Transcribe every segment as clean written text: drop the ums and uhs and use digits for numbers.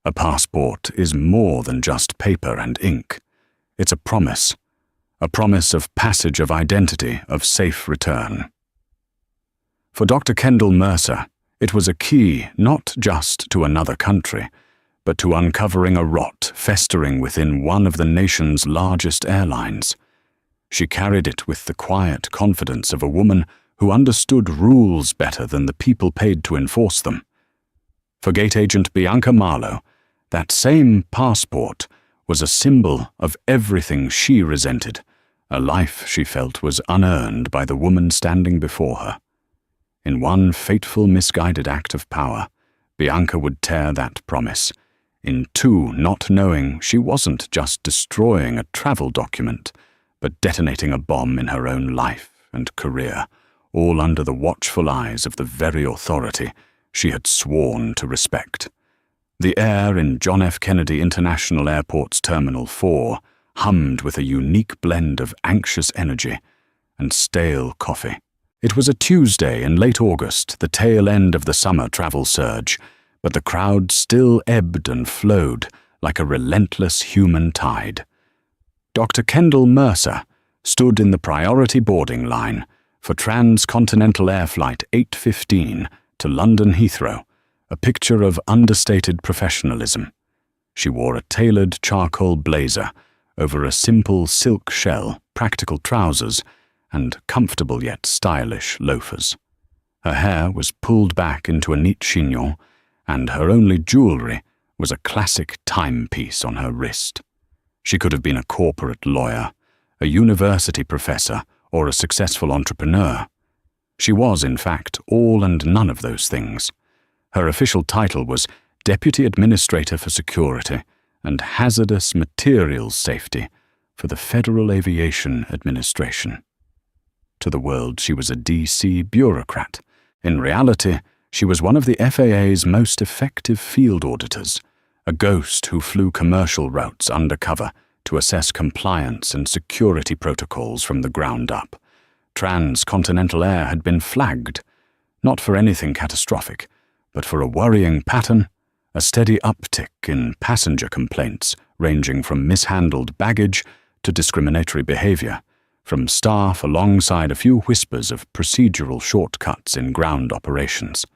A passport is more than just paper and ink. It's a promise of passage of identity, of safe return. For Dr. Kendall Mercer, it was a key not just to another country, but to uncovering a rot festering within one of the nation's largest airlines. She carried it with the quiet confidence of a woman who understood rules better than the people paid to enforce them. For gate agent Bianca Marlowe, that same passport was a symbol of everything she resented, a life she felt was unearned by the woman standing before her. In one fateful misguided act of power, Bianca would tear that promise. In two, not knowing she wasn't just destroying a travel document, but detonating a bomb in her own life and career, all under the watchful eyes of the very authority she had sworn to respect. The air in John F. Kennedy International Airport's Terminal 4 hummed with a unique blend of anxious energy and stale coffee. It was a Tuesday in late August, the tail end of the summer travel surge, but the crowd still ebbed and flowed like a relentless human tide. Dr. Kendall Mercer stood in the priority boarding line for Transcontinental Air Flight 815 to London Heathrow, a picture of understated professionalism. She wore a tailored charcoal blazer over a simple silk shell, practical trousers, and comfortable yet stylish loafers. Her hair was pulled back into a neat chignon, and her only jewelry was a classic timepiece on her wrist. She could have been a corporate lawyer, a university professor, or a successful entrepreneur. She was, in fact, all and none of those things. Her official title was Deputy Administrator for Security and Hazardous Materials Safety for the Federal Aviation Administration. To the world, she was a D.C. bureaucrat. In reality, she was one of the FAA's most effective field auditors, a ghost who flew commercial routes undercover to assess compliance and security protocols from the ground up. Transcontinental Air had been flagged, not for anything catastrophic, but for a worrying pattern, a steady uptick in passenger complaints ranging from mishandled baggage to discriminatory behavior, from staff alongside a few whispers of procedural shortcuts in ground operations.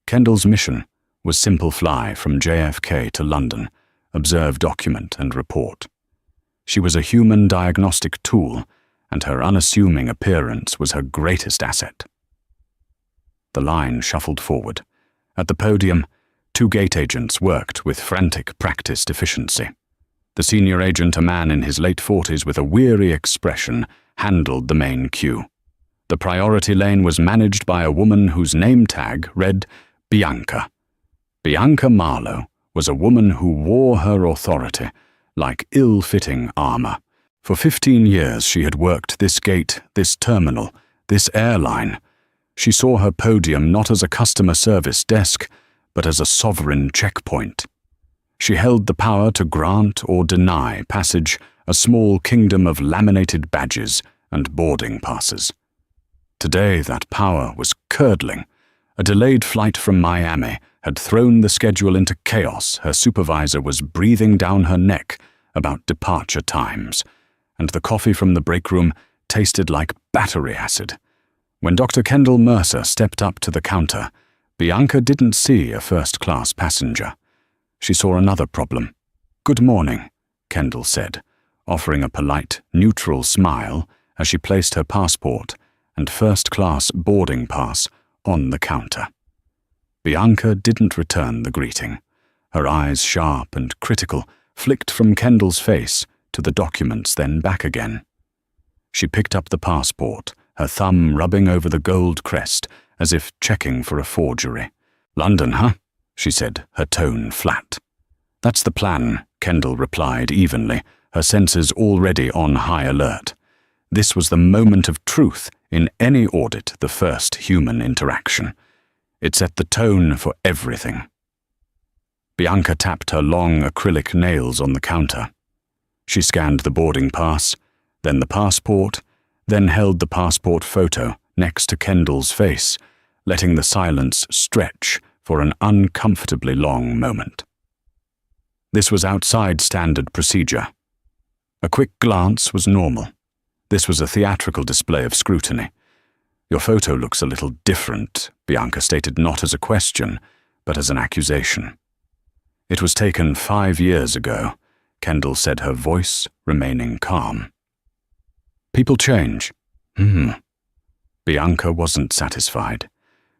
Kendall's mission was simple: fly from JFK to London, observe, document, and report. She was a human diagnostic tool, and her unassuming appearance was her greatest asset. The line shuffled forward. At the podium, two gate agents worked with frantic practiced efficiency. The senior agent, a man in his late 40s with a weary expression, handled the main queue. The priority lane was managed by a woman whose name tag read Bianca. Bianca Marlowe was a woman who wore her authority like ill-fitting armor. For 15 years she had worked this gate, this terminal, this airline. She saw her podium not as a customer service desk, but as a sovereign checkpoint. She held the power to grant or deny passage, a small kingdom of laminated badges and boarding passes. Today that power was curdling. A delayed flight from Miami had thrown the schedule into chaos. Her supervisor was breathing down her neck about departure times, and the coffee from the break room tasted like battery acid. When Dr. Kendall Mercer stepped up to the counter, Bianca didn't see a first-class passenger. She saw another problem. "Good morning," Kendall said, offering a polite, neutral smile as she placed her passport and first-class boarding pass on the counter. Bianca didn't return the greeting. Her eyes, sharp and critical, flicked from Kendall's face to the documents, then back again. She picked up the passport, her thumb rubbing over the gold crest as if checking for a forgery. "London, huh?" she said, her tone flat. "That's the plan," Kendall replied evenly, her senses already on high alert. This was the moment of truth in any audit, the first human interaction. It set the tone for everything. Bianca tapped her long acrylic nails on the counter. She scanned the boarding pass, then the passport, then held the passport photo next to Kendall's face, letting the silence stretch for an uncomfortably long moment. This was outside standard procedure. A quick glance was normal. This was a theatrical display of scrutiny. "Your photo looks a little different," Bianca stated, not as a question, but as an accusation. "It was taken 5 years ago," Kendall said, her voice remaining calm. "People change." Bianca wasn't satisfied.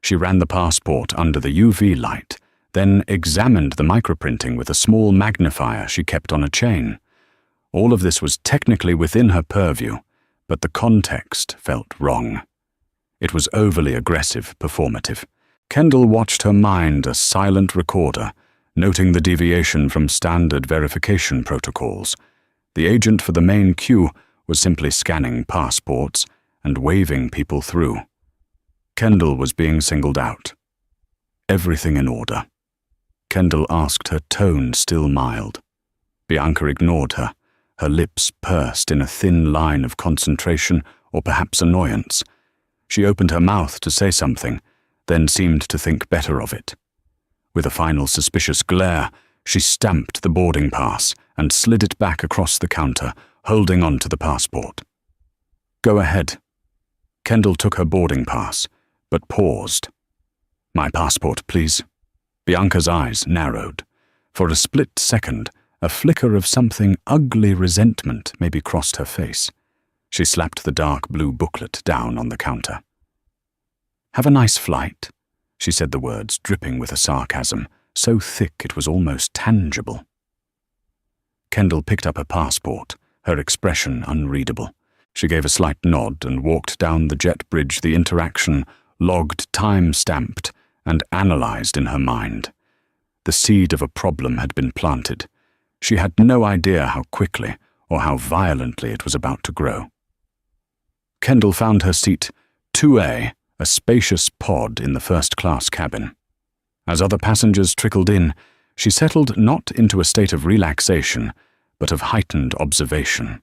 She ran the passport under the UV light, then examined the microprinting with a small magnifier she kept on a chain. All of this was technically within her purview, but the context felt wrong. It was overly aggressive, performative. Kendall watched her mind a silent recorder, noting the deviation from standard verification protocols. The agent for the main queue was simply scanning passports and waving people through. Kendall was being singled out. "Everything in order?" Kendall asked, her tone still mild. Bianca ignored her, her lips pursed in a thin line of concentration or perhaps annoyance. She opened her mouth to say something, then seemed to think better of it. With a final suspicious glare, she stamped the boarding pass and slid it back across the counter, holding on to the passport. "Go ahead." Kendall took her boarding pass, but paused. "My passport, please." Bianca's eyes narrowed. For a split second, a flicker of something ugly resentment maybe crossed her face. She slapped the dark blue booklet down on the counter. "Have a nice flight," she said, the words dripping with a sarcasm, so thick it was almost tangible. Kendall picked up her passport, her expression unreadable. She gave a slight nod and walked down the jet bridge, the interaction logged, time-stamped, and analyzed in her mind. The seed of a problem had been planted. She had no idea how quickly or how violently it was about to grow. Kendall found her seat 2A, a spacious pod in the first-class cabin. As other passengers trickled in, she settled not into a state of relaxation, but of heightened observation.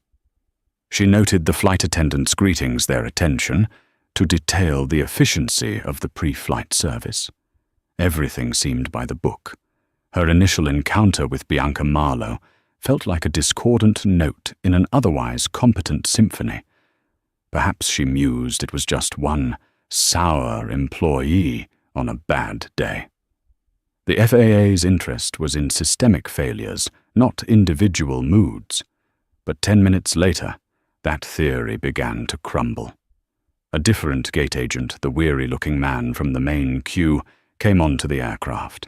She noted the flight attendants' greetings their attention to detail the efficiency of the pre-flight service. Everything seemed by the book. Her initial encounter with Bianca Marlowe felt like a discordant note in an otherwise competent symphony. Perhaps, she mused, it was just one sour employee on a bad day. The FAA's interest was in systemic failures, not individual moods. But 10 minutes later, that theory began to crumble. A different gate agent, the weary-looking man from the main queue, came onto the aircraft.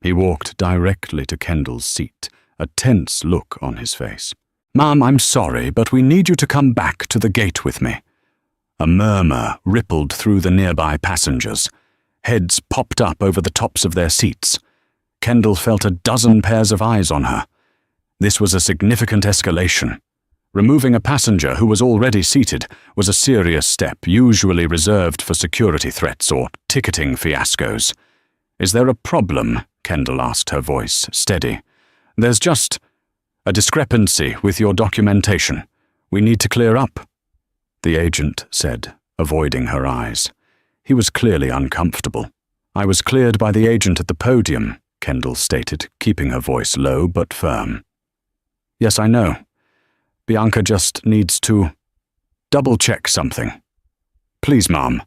He walked directly to Kendall's seat, a tense look on his face. "Ma'am, I'm sorry, but we need you to come back to the gate with me." A murmur rippled through the nearby passengers. Heads popped up over the tops of their seats. Kendall felt a dozen pairs of eyes on her. This was a significant escalation. Removing a passenger who was already seated was a serious step, usually reserved for security threats or ticketing fiascos. "Is there a problem?" Kendall asked, her voice steady. "There's just a discrepancy with your documentation. We need to clear up," the agent said, avoiding her eyes. He was clearly uncomfortable. "I was cleared by the agent at the podium," Kendall stated, keeping her voice low but firm. "Yes, I know. Bianca just needs to double-check something. Please, Mom,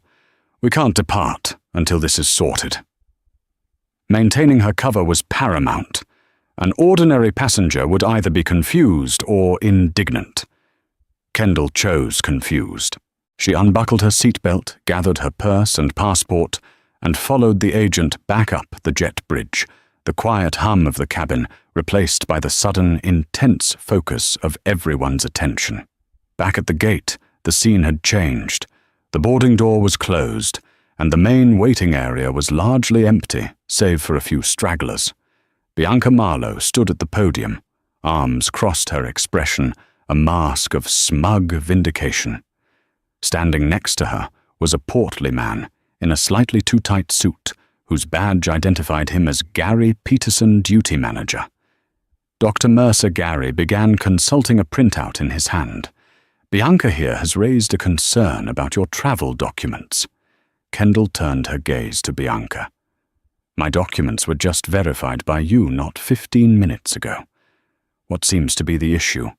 we can't depart until this is sorted." Maintaining her cover was paramount. An ordinary passenger would either be confused or indignant. Kendall chose confused. She unbuckled her seatbelt, gathered her purse and passport, and followed the agent back up the jet bridge, the quiet hum of the cabin replaced by the sudden, intense focus of everyone's attention. Back at the gate, the scene had changed. The boarding door was closed, and the main waiting area was largely empty, save for a few stragglers. Bianca Marlowe stood at the podium, arms crossed, her expression a mask of smug vindication. Standing next to her was a portly man in a slightly too tight suit, whose badge identified him as Gary Peterson, duty manager. Dr. Mercer Gary began consulting a printout in his hand. "Bianca here has raised a concern about your travel documents." Kendall turned her gaze to Bianca. "My documents were just verified by you not 15 minutes ago. What seems to be the issue?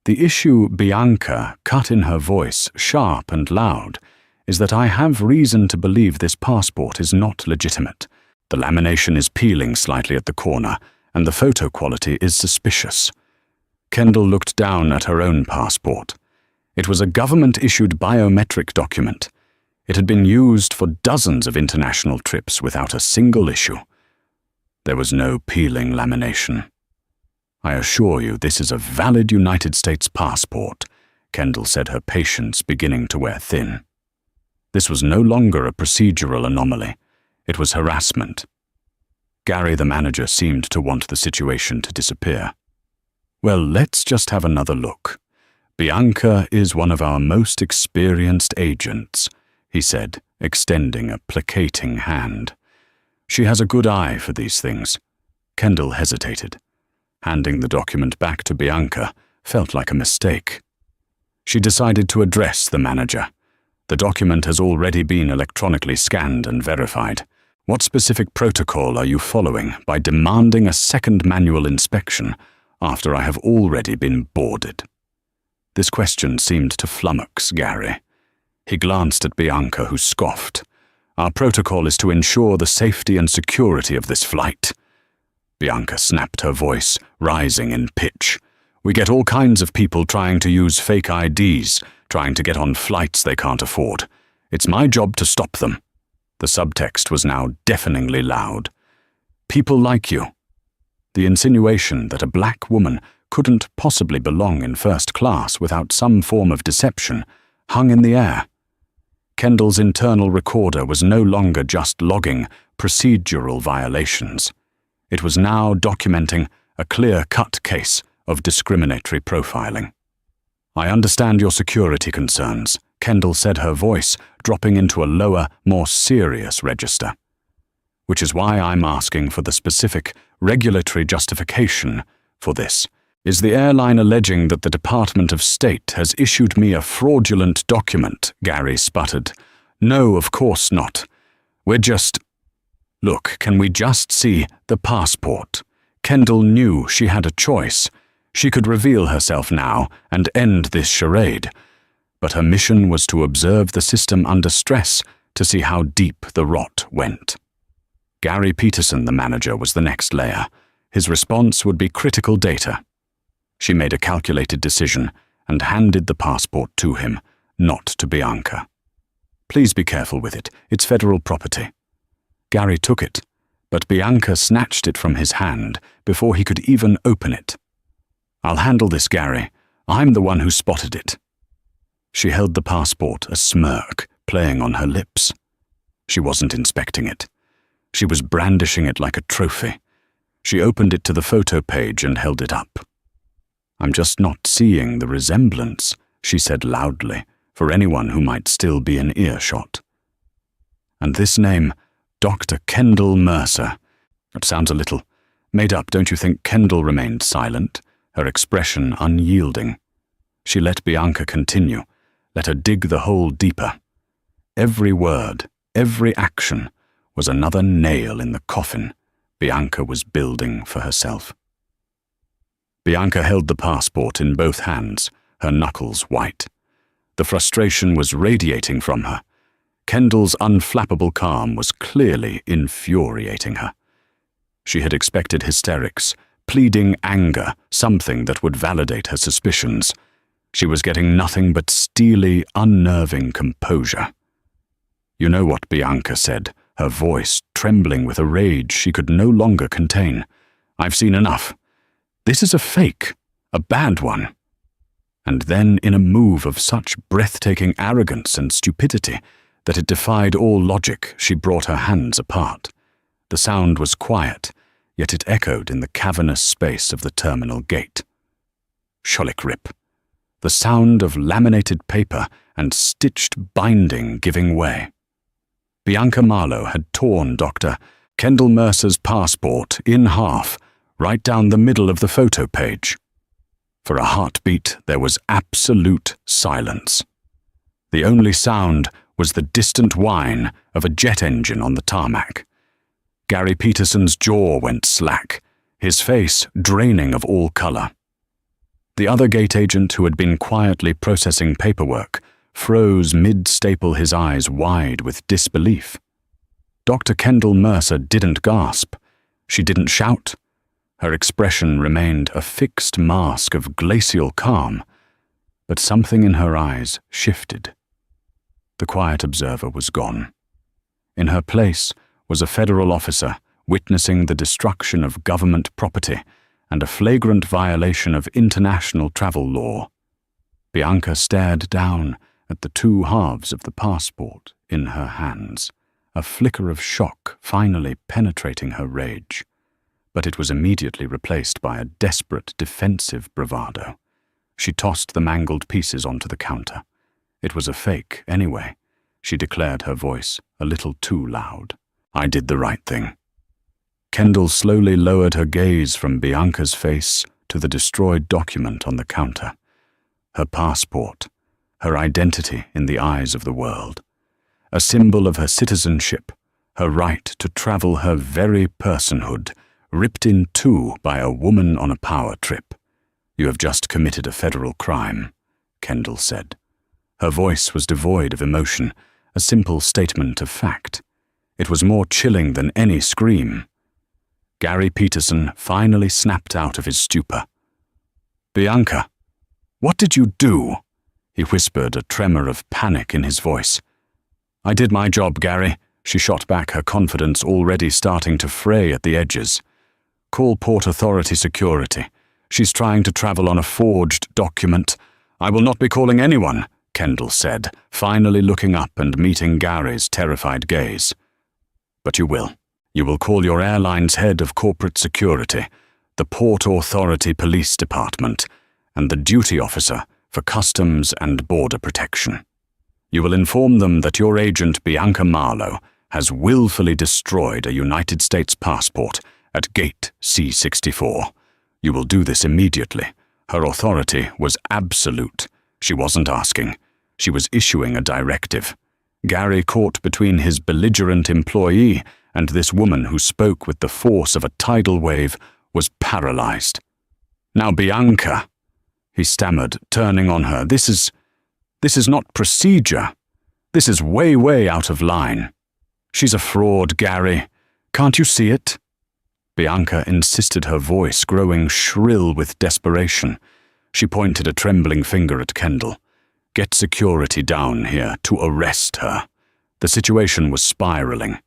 The issue, Bianca cut in her voice, sharp and loud, is that I have reason to believe this passport is not legitimate. The lamination is peeling slightly at the corner, and the photo quality is suspicious. Kendall looked down at her own passport. It was a government-issued biometric document. It had been used for dozens of international trips without a single issue. There was no peeling lamination. I assure you this is a valid United States passport, Kendall said, her patience beginning to wear thin. This was no longer a procedural anomaly. It was harassment. Gary, the manager, seemed to want the situation to disappear. Well, let's just have another look. Bianca is one of our most experienced agents, he said, extending a placating hand. She has a good eye for these things. Kendall hesitated. Handing the document back to Bianca felt like a mistake. She decided to address the manager. The document has already been electronically scanned and verified. What specific protocol are you following by demanding a second manual inspection after I have already been boarded? This question seemed to flummox Gary. He glanced at Bianca, who scoffed. Our protocol is to ensure the safety and security of this flight. Bianca snapped, her voice rising in pitch. We get all kinds of people trying to use fake IDs, trying to get on flights they can't afford. It's my job to stop them. The subtext was now deafeningly loud. People like you. The insinuation that a black woman couldn't possibly belong in first class without some form of deception hung in the air. Kendall's internal recorder was no longer just logging procedural violations. It was now documenting a clear-cut case of discriminatory profiling. I understand your security concerns, Kendall said, her voice dropping into a lower, more serious register. Which is why I'm asking for the specific regulatory justification for this. Is the airline alleging that the Department of State has issued me a fraudulent document? Gary sputtered. No, of course not. We're just... Look, can we just see the passport? Kendall knew she had a choice. She could reveal herself now and end this charade. But her mission was to observe the system under stress to see how deep the rot went. Gary Peterson, the manager, was the next layer. His response would be critical data. She made a calculated decision and handed the passport to him, not to Bianca. Please be careful with it. It's federal property. Gary took it, but Bianca snatched it from his hand before he could even open it. I'll handle this, Gary. I'm the one who spotted it. She held the passport, a smirk playing on her lips. She wasn't inspecting it. She was brandishing it like a trophy. She opened it to the photo page and held it up. I'm just not seeing the resemblance, she said loudly, for anyone who might still be in earshot. And this name, Dr. Kendall Mercer. It sounds a little made up, don't you think? Kendall remained silent, her expression unyielding. She let Bianca continue, let her dig the hole deeper. Every word, every action was another nail in the coffin Bianca was building for herself. Bianca held the passport in both hands, her knuckles white. The frustration was radiating from her. Kendall's unflappable calm was clearly infuriating her. She had expected hysterics, pleading anger, something that would validate her suspicions. She was getting nothing but steely, unnerving composure. You know what Bianca said, her voice trembling with a rage she could no longer contain. I've seen enough. This is a fake, a bad one. And then, in a move of such breathtaking arrogance and stupidity that it defied all logic, she brought her hands apart. The sound was quiet, yet it echoed in the cavernous space of the terminal gate. Shollick rip. The sound of laminated paper and stitched binding giving way. Bianca Marlowe had torn Dr. Kendall Mercer's passport in half, right down the middle of the photo page. For a heartbeat, there was absolute silence. The only sound was the distant whine of a jet engine on the tarmac. Gary Peterson's jaw went slack. his face draining of all color. The other gate agent, who had been quietly processing paperwork, froze mid-staple, his eyes wide with disbelief. Dr. Kendall Mercer didn't gasp. She didn't shout. Her expression remained a fixed mask of glacial calm, but something in her eyes shifted. The quiet observer was gone. In her place was a federal officer witnessing the destruction of government property and a flagrant violation of international travel law. Bianca stared down at the two halves of the passport in her hands, a flicker of shock finally penetrating her rage. But it was immediately replaced by a desperate defensive bravado. She tossed the mangled pieces onto the counter. It was a fake, anyway, she declared, her voice a little too loud. I did the right thing. Kendall slowly lowered her gaze from Bianca's face to the destroyed document on the counter. Her passport, her identity in the eyes of the world. A symbol of her citizenship, her right to travel, her very personhood, ripped in two by a woman on a power trip. You have just committed a federal crime, Kendall said. Her voice was devoid of emotion, a simple statement of fact. It was more chilling than any scream. Gary Peterson finally snapped out of his stupor. Bianca, what did you do? He whispered, a tremor of panic in his voice. I did my job, Gary, she shot back, her confidence already starting to fray at the edges. Call Port Authority Security. She's trying to travel on a forged document. I will not be calling anyone, Kendall said, finally looking up and meeting Gary's terrified gaze. But you will. You will call your airline's head of corporate security, the Port Authority Police Department, and the duty officer for Customs and Border Protection. You will inform them that your agent Bianca Marlowe has willfully destroyed a United States passport at Gate C-64. You will do this immediately. Her authority was absolute. She wasn't asking. She was issuing a directive. Gary, caught between his belligerent employee and this woman who spoke with the force of a tidal wave, was paralyzed. Now, Bianca, he stammered, turning on her, this is not procedure. This is way out of line. She's a fraud, Gary. Can't you see it? Bianca insisted, her voice growing shrill with desperation. She pointed a trembling finger at Kendall. Get security down here to arrest her. The situation was spiraling.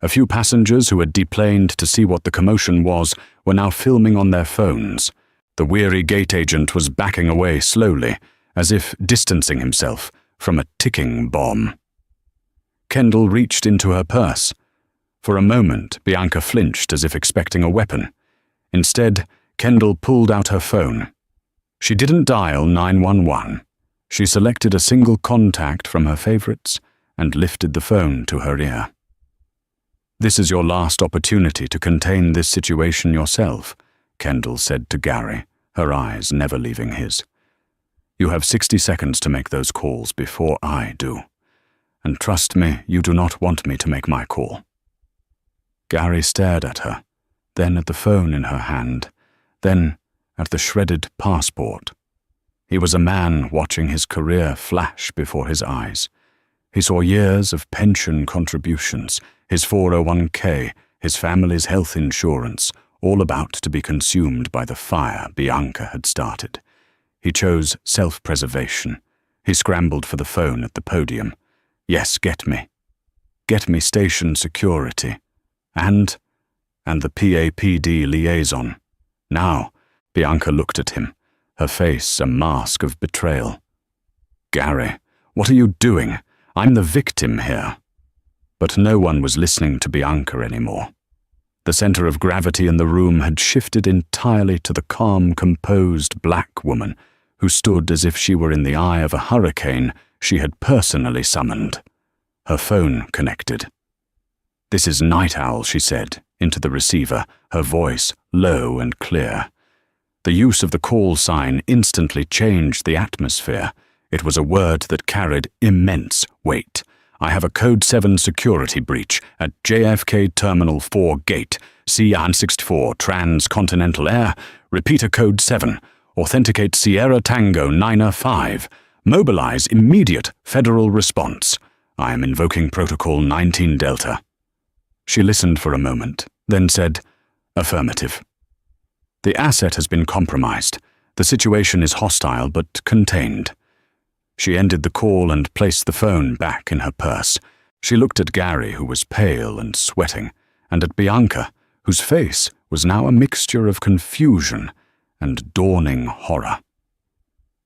A few passengers who had deplaned to see what the commotion was were now filming on their phones. The weary gate agent was backing away slowly, as if distancing himself from a ticking bomb. Kendall reached into her purse. For a moment, Bianca flinched as if expecting a weapon. Instead, Kendall pulled out her phone. She didn't dial 911. She selected a single contact from her favorites and lifted the phone to her ear. This is your last opportunity to contain this situation yourself, Kendall said to Gary, her eyes never leaving his. You have 60 seconds to make those calls before I do. And trust me, you do not want me to make my call. Gary stared at her, then at the phone in her hand, then at the shredded passport. He was a man watching his career flash before his eyes. He saw years of pension contributions, his 401k, his family's health insurance, all about to be consumed by the fire Bianca had started. He chose self-preservation. He scrambled for the phone at the podium. Yes, get me. Get me station security. And the PAPD liaison. Now, Bianca looked at him, her face a mask of betrayal. Gary, what are you doing? I'm the victim here. But no one was listening to Bianca anymore. The center of gravity in the room had shifted entirely to the calm, composed black woman who stood as if she were in the eye of a hurricane she had personally summoned. Her phone connected. This is Night Owl, she said, into the receiver, her voice low and clear. The use of the call sign instantly changed the atmosphere. It was a word that carried immense weight. I have a Code 7 security breach at JFK Terminal 4 gate. CN64 Transcontinental Air, repeater code 7, authenticate Sierra Tango 905, mobilize immediate federal response. I am invoking Protocol 19 Delta. She listened for a moment, then said, affirmative. The asset has been compromised. The situation is hostile but contained. She ended the call and placed the phone back in her purse. She looked at Gary, who was pale and sweating, and at Bianca, whose face was now a mixture of confusion and dawning horror.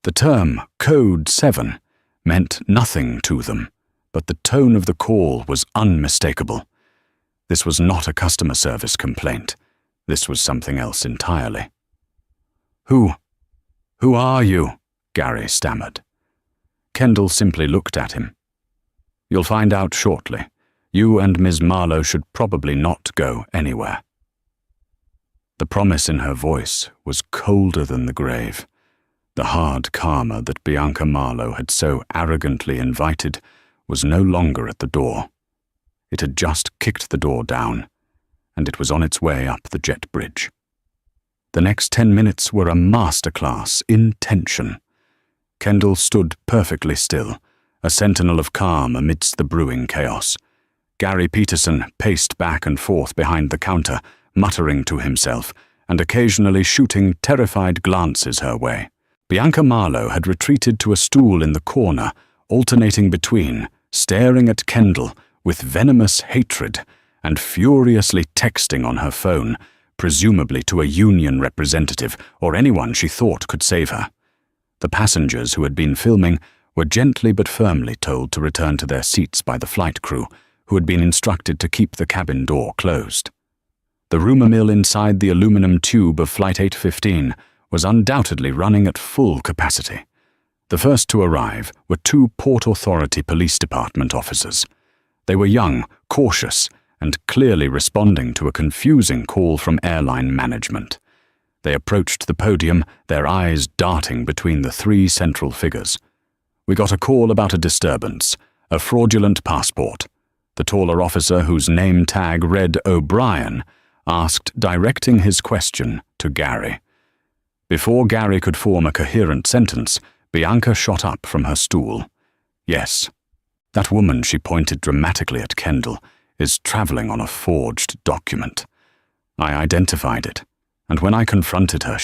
The term Code 7 meant nothing to them, but the tone of the call was unmistakable. This was not a customer service complaint. This was something else entirely. Who are you?" Gary stammered. Kendall simply looked at him. "You'll find out shortly. You and Ms. Marlowe should probably not go anywhere." The promise in her voice was colder than the grave. The hard karma that Bianca Marlowe had so arrogantly invited was no longer at the door. It had just kicked the door down, and it was on its way up the jet bridge. The next 10 minutes were a masterclass in tension. Kendall stood perfectly still, a sentinel of calm amidst the brewing chaos. Gary Peterson paced back and forth behind the counter, muttering to himself, and occasionally shooting terrified glances her way. Bianca Marlowe had retreated to a stool in the corner, alternating between staring at Kendall with venomous hatred and furiously texting on her phone, presumably to a union representative or anyone she thought could save her. The passengers who had been filming were gently but firmly told to return to their seats by the flight crew, who had been instructed to keep the cabin door closed. The rumor mill inside the aluminum tube of Flight 815 was undoubtedly running at full capacity. The first to arrive were 2 Port Authority Police Department officers. They were young, cautious, and clearly responding to a confusing call from airline management. They approached the podium, their eyes darting between the 3 central figures. "We got a call about a disturbance, a fraudulent passport." The taller officer, whose name tag read O'Brien, asked, directing his question to Gary. Before Gary could form a coherent sentence, Bianca shot up from her stool. "Yes, that woman," she pointed dramatically at Kendall, "is traveling on a forged document. I identified it, and when I confronted her,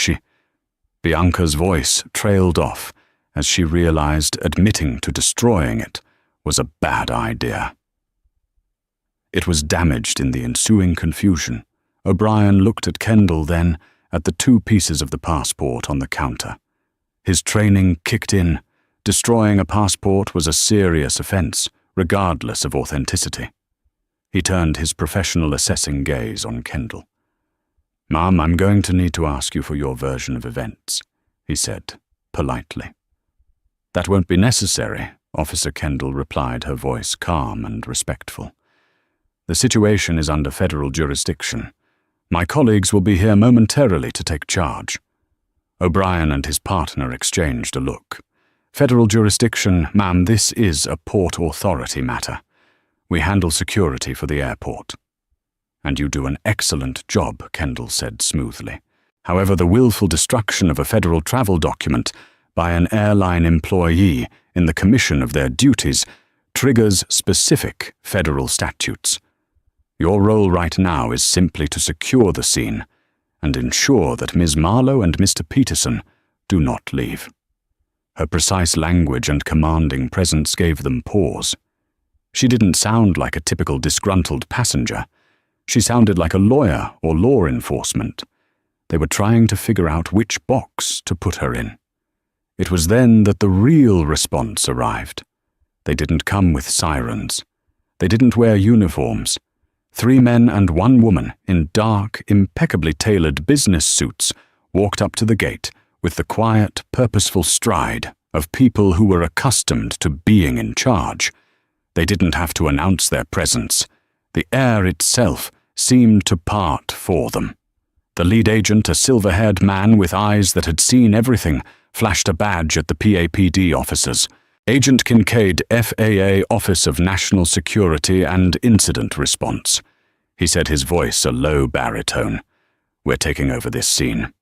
Bianca's voice trailed off as she realized admitting to destroying it was a bad idea. It was damaged in the ensuing confusion. O'Brien looked at Kendall, then at the 2 pieces of the passport on the counter. His training kicked in. Destroying a passport was a serious offense, regardless of authenticity. He turned his professional assessing gaze on Kendall. "Ma'am, I'm going to need to ask you for your version of events," he said, politely. "That won't be necessary," Officer Kendall replied, her voice calm and respectful. "The situation is under federal jurisdiction. My colleagues will be here momentarily to take charge." O'Brien and his partner exchanged a look. "Federal jurisdiction, ma'am, this is a Port Authority matter. We handle security for the airport." "And you do an excellent job," Kendall said smoothly. "However, the willful destruction of a federal travel document by an airline employee in the commission of their duties triggers specific federal statutes. Your role right now is simply to secure the scene and ensure that Ms. Marlowe and Mr. Peterson do not leave." Her precise language and commanding presence gave them pause. She didn't sound like a typical disgruntled passenger. She sounded like a lawyer or law enforcement. They were trying to figure out which box to put her in. It was then that the real response arrived. They didn't come with sirens. They didn't wear uniforms. 3 men and 1 woman in dark, impeccably tailored business suits walked up to the gate with the quiet, purposeful stride of people who were accustomed to being in charge. They didn't have to announce their presence. The air itself seemed to part for them. The lead agent, a silver-haired man with eyes that had seen everything, flashed a badge at the PAPD officers. "Agent Kincaid, FAA Office of National Security and Incident Response." he said, his voice a low baritone. "We're taking over this scene.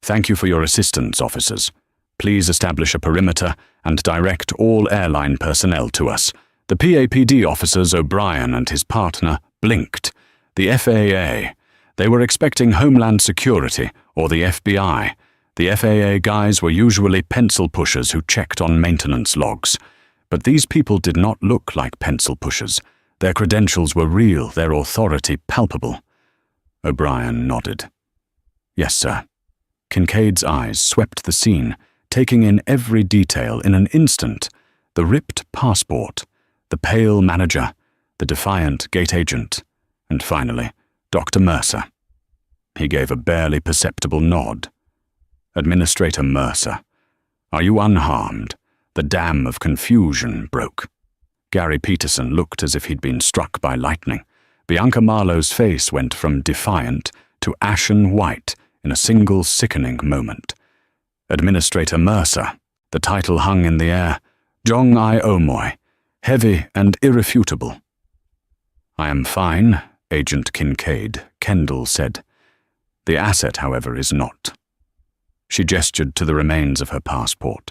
Thank you for your assistance, officers. Please establish a perimeter and direct all airline personnel to us." The PAPD officers, O'Brien and his partner, blinked. The FAA. They were expecting Homeland Security or the FBI. The FAA guys were usually pencil pushers who checked on maintenance logs. But these people did not look like pencil pushers. Their credentials were real, their authority palpable. O'Brien nodded. "Yes, sir." Kincaid's eyes swept the scene, taking in every detail in an instant. The ripped passport, the pale manager, the defiant gate agent, and finally, Dr. Mercer. He gave a barely perceptible nod. "Administrator Mercer, are you unharmed?" The dam of confusion broke. Gary Peterson looked as if he'd been struck by lightning. Bianca Marlowe's face went from defiant to ashen white in a single sickening moment. Administrator Mercer, the title hung in the air, Jong I Omoy, heavy and irrefutable. "I am fine," Agent Kincaid, Kendall said. "The asset, however, is not." She gestured to the remains of her passport.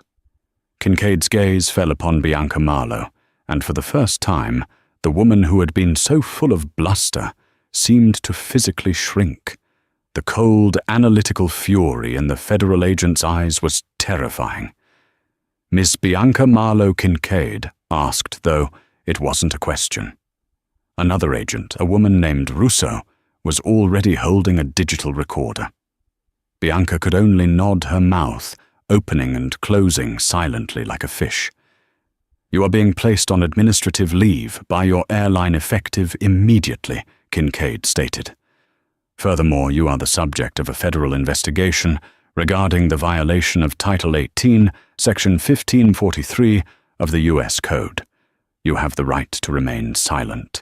Kincaid's gaze fell upon Bianca Marlowe, and for the first time, the woman who had been so full of bluster seemed to physically shrink. The cold, analytical fury in the federal agent's eyes was terrifying. Miss Bianca Marlowe Kincaid asked, though it wasn't a question. Another agent, a woman named Russo, was already holding a digital recorder. Bianca could only nod her mouth, opening and closing silently like a fish. "You are being placed on administrative leave by your airline effective immediately," Kincaid stated. "Furthermore, you are the subject of a federal investigation regarding the violation of Title 18, Section 1543 of the U.S. Code. You have the right to remain silent.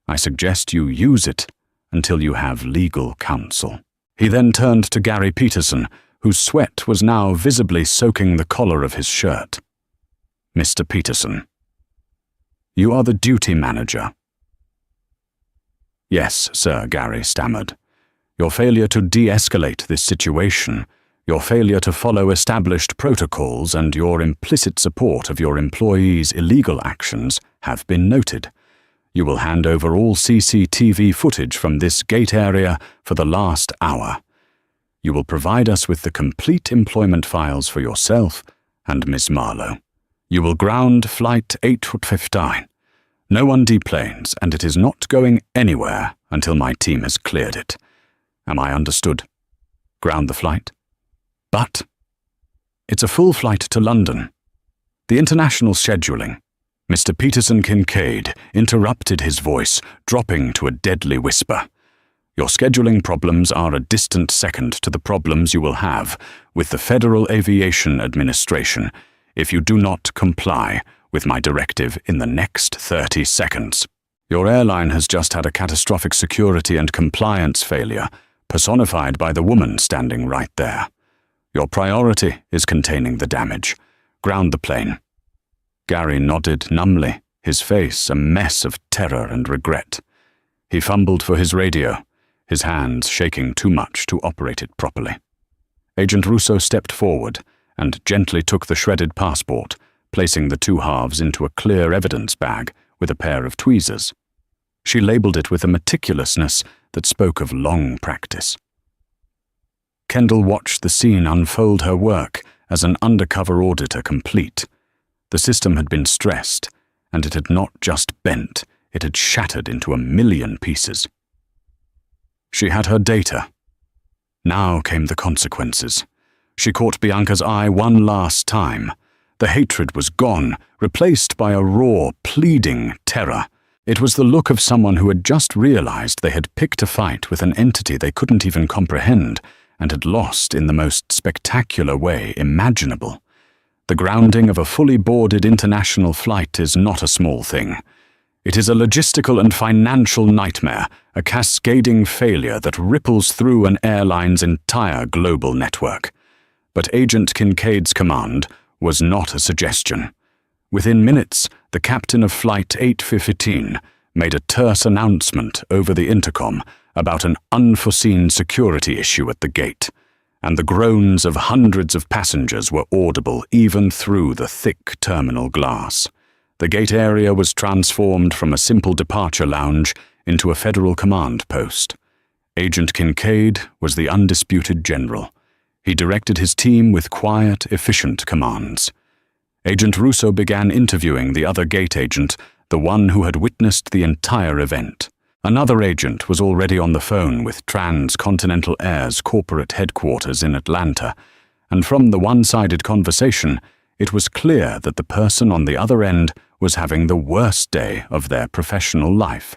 I suggest you use it until you have legal counsel." He then turned to Gary Peterson, whose sweat was now visibly soaking the collar of his shirt. "Mr. Peterson, you are the duty manager." "Yes, sir," Gary stammered. "Your failure to de-escalate this situation, your failure to follow established protocols, and your implicit support of your employees' illegal actions have been noted. You will hand over all CCTV footage from this gate area for the last hour. You will provide us with the complete employment files for yourself and Miss Marlowe. You will ground Flight 815. No one deplanes, and it is not going anywhere until my team has cleared it. Am I understood? Ground the flight? But it's a full flight to London. The international scheduling." Mr. Peterson Kincaid interrupted his voice, dropping to a deadly whisper. "Your scheduling problems are a distant second to the problems you will have with the Federal Aviation Administration if you do not comply with my directive in the next 30 seconds. Your airline has just had a catastrophic security and compliance failure, personified by the woman standing right there. Your priority is containing the damage. Ground the plane." Gary nodded numbly, his face a mess of terror and regret. He fumbled for his radio, his hands shaking too much to operate it properly. Agent Russo stepped forward and gently took the shredded passport, placing the two halves into a clear evidence bag with a pair of tweezers. She labeled it with a meticulousness that spoke of long practice. Kendall watched the scene unfold her work as an undercover auditor complete. The system had been stressed, and it had not just bent, it had shattered into a million pieces. She had her data. Now came the consequences. She caught Bianca's eye one last time. The hatred was gone, replaced by a raw, pleading terror. It was the look of someone who had just realized they had picked a fight with an entity they couldn't even comprehend and had lost in the most spectacular way imaginable. The grounding of a fully boarded international flight is not a small thing. It is a logistical and financial nightmare, a cascading failure that ripples through an airline's entire global network. But Agent Kincaid's command was not a suggestion. Within minutes, the captain of Flight 815, made a terse announcement over the intercom about an unforeseen security issue at the gate, and the groans of hundreds of passengers were audible even through the thick terminal glass. The gate area was transformed from a simple departure lounge into a federal command post. Agent Kincaid was the undisputed general. He directed his team with quiet, efficient commands. Agent Russo began interviewing the other gate agent, the one who had witnessed the entire event. Another agent was already on the phone with Transcontinental Air's corporate headquarters in Atlanta, and from the one-sided conversation, it was clear that the person on the other end was having the worst day of their professional life.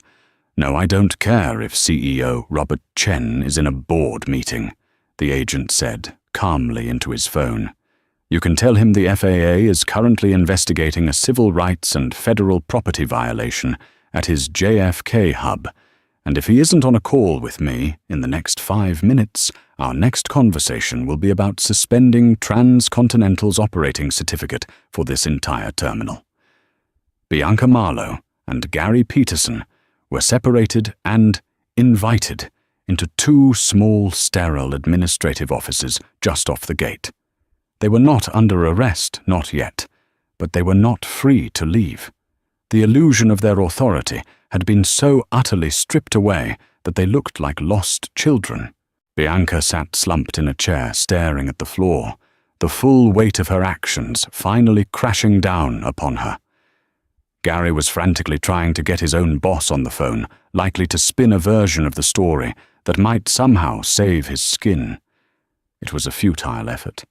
"No, I don't care if CEO Robert Chen is in a board meeting," the agent said calmly into his phone. "You can tell him the FAA is currently investigating a civil rights and federal property violation at his JFK hub, and if he isn't on a call with me in the next 5 minutes, our next conversation will be about suspending Transcontinental's operating certificate for this entire terminal." Bianca Marlowe and Gary Peterson were separated and invited into 2 small, sterile administrative offices just off the gate. They were not under arrest, not yet, but they were not free to leave. The illusion of their authority had been so utterly stripped away that they looked like lost children. Bianca sat slumped in a chair, staring at the floor, the full weight of her actions finally crashing down upon her. Gary was frantically trying to get his own boss on the phone, likely to spin a version of the story that might somehow save his skin. It was a futile effort.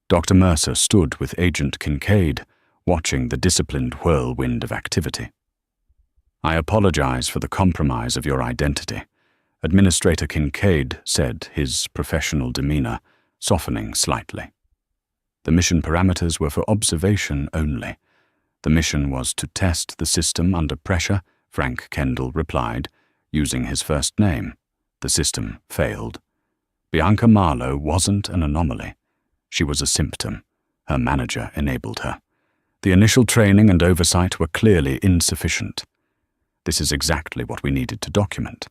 Dr. Mercer stood with Agent Kincaid, watching the disciplined whirlwind of activity. "I apologize for the compromise of your identity," Administrator Kincaid said, his professional demeanor softening slightly. The mission parameters were for observation only. The mission was to test the system under pressure, Frank Kendall replied, using his first name. The system failed. Bianca Marlowe wasn't an anomaly. She was a symptom. Her manager enabled her. The initial training and oversight were clearly insufficient. This is exactly what we needed to document.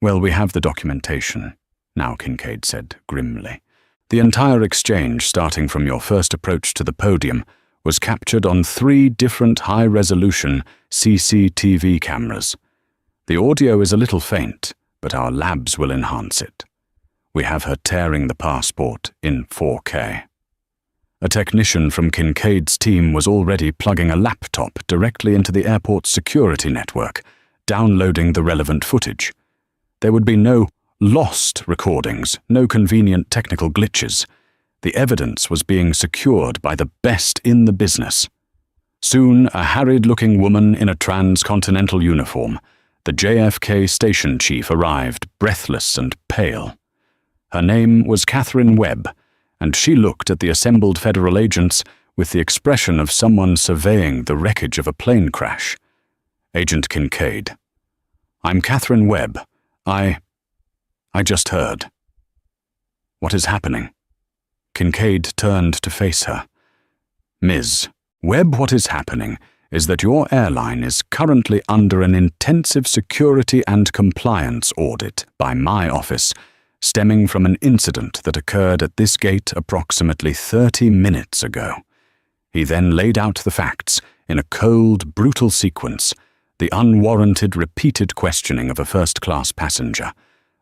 "Well, we have the documentation," now Kincaid said grimly. "The entire exchange, starting from your first approach to the podium, was captured on 3 different high-resolution CCTV cameras. The audio is a little faint, but our labs will enhance it. We have her tearing the passport in 4K. A technician from Kincaid's team was already plugging a laptop directly into the airport's security network, downloading the relevant footage. There would be no lost recordings, no convenient technical glitches. The evidence was being secured by the best in the business. Soon, a harried-looking woman in a transcontinental uniform, the JFK station chief, arrived, breathless and pale. Her name was Catherine Webb, and she looked at the assembled federal agents with the expression of someone surveying the wreckage of a plane crash. "Agent Kincaid. I'm Catherine Webb. I just heard." "What is happening?" Kincaid turned to face her. "Ms. Webb, what is happening is that your airline is currently under an intensive security and compliance audit by my office, stemming from an incident that occurred at this gate approximately 30 minutes ago." He then laid out the facts in a cold, brutal sequence, the unwarranted repeated questioning of a first-class passenger,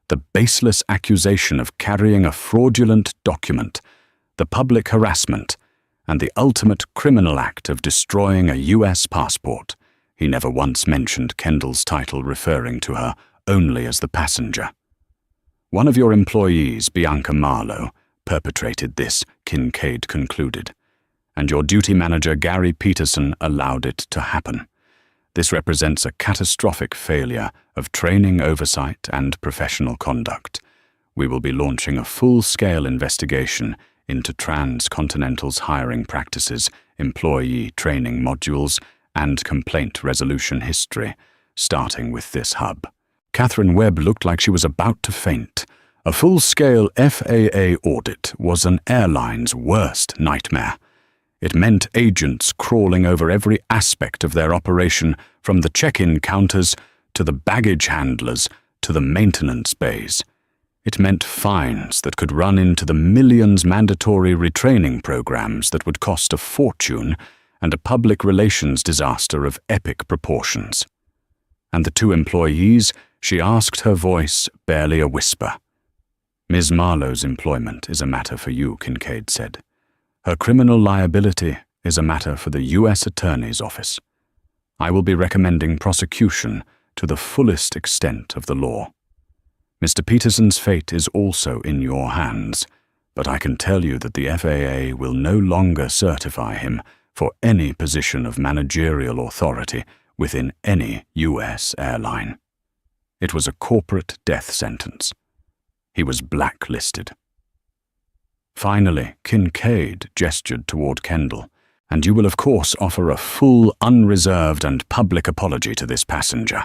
the baseless accusation of carrying a fraudulent document, the public harassment, and the ultimate criminal act of destroying a U.S. passport. He never once mentioned Kendall's title, referring to her only as the passenger. "One of your employees, Bianca Marlowe, perpetrated this," Kincaid concluded, "and your duty manager, Gary Peterson, allowed it to happen. This represents a catastrophic failure of training oversight and professional conduct. We will be launching a full-scale investigation into Transcontinental's hiring practices, employee training modules, and complaint resolution history, starting with this hub." Catherine Webb looked like she was about to faint. A full-scale FAA audit was an airline's worst nightmare. It meant agents crawling over every aspect of their operation, from the check-in counters to the baggage handlers to the maintenance bays. It meant fines that could run into the millions, mandatory retraining programs that would cost a fortune, and a public relations disaster of epic proportions. And the two employees, she asked, her voice barely a whisper. "Ms. Marlowe's employment is a matter for you," Kincaid said. "Her criminal liability is a matter for the U.S. Attorney's Office. I will be recommending prosecution to the fullest extent of the law. Mr. Peterson's fate is also in your hands, but I can tell you that the FAA will no longer certify him for any position of managerial authority within any U.S. airline." It was a corporate death sentence. He was blacklisted. Finally, Kincaid gestured toward Kendall. "And you will of course offer a full, unreserved and public apology to this passenger.